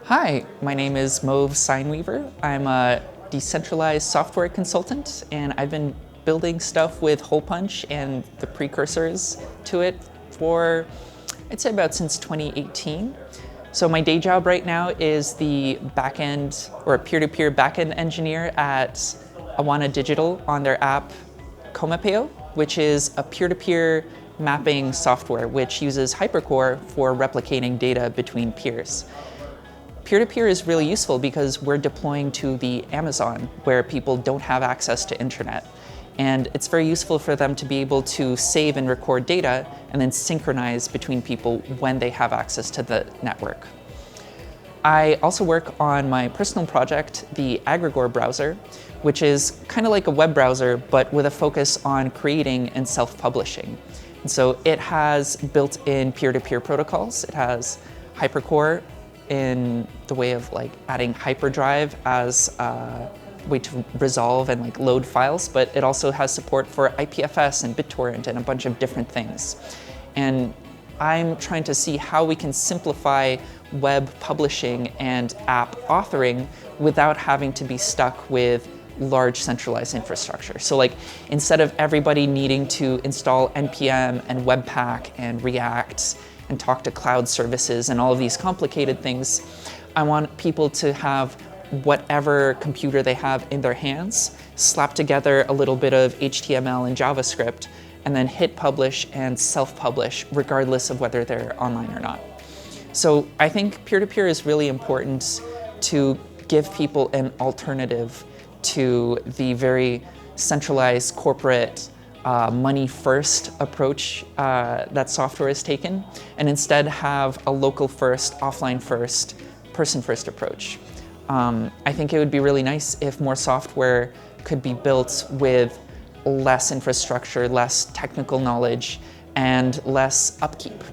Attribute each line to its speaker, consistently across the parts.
Speaker 1: Hi, my name is Mauve Signweaver. I'm a decentralized software consultant, and I've been building stuff with Hole Punch and the precursors to it for, I'd say, about since 2018. So my day job right now is the backend or peer-to-peer backend engineer at Awana Digital on their app CoMapeo, which is a peer-to-peer mapping software which uses Hypercore for replicating data between peers. Peer-to-peer is really useful because we're deploying to the Amazon where people don't have access to internet. And it's very useful for them to be able to save and record data and then synchronize between people when they have access to the network. I also work on my personal project, the Hypercore browser, which is kind of like a web browser, but with a focus on creating and self-publishing. And so it has built-in peer-to-peer protocols. It has Hypercore in the way of adding hyperdrive as a way to resolve and load files, but it also has support for IPFS and BitTorrent and a bunch of different things. And I'm trying to see how we can simplify web publishing and app authoring without having to be stuck with large centralized infrastructure. So instead of everybody needing to install NPM and Webpack and React and talk to cloud services and all of these complicated things, I want people to have whatever computer they have in their hands, slap together a little bit of HTML and JavaScript, and then hit publish and self-publish regardless of whether they're online or not. So I think peer-to-peer is really important to give people an alternative to the very centralized corporate money-first approach that software has taken, and instead have a local-first, offline-first, person-first approach. I think it would be really nice if more software could be built with less infrastructure, less technical knowledge, and less upkeep.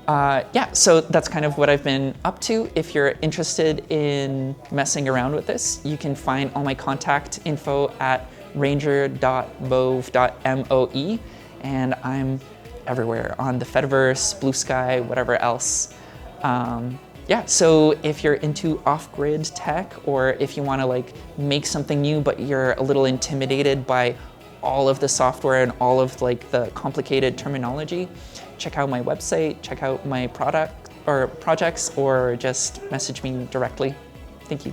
Speaker 1: Yeah, so that's kind of what I've been up to. If you're interested in messing around with this, you can find all my contact info at ranger.mauve.moe, and I'm everywhere on the Fediverse, Blue Sky, whatever else. Yeah, so if you're into off-grid tech, or if you want to make something new but you're a little intimidated by all of the software and all of the complicated terminology, check out my website, check out my product or projects, or just message me directly. Thank you.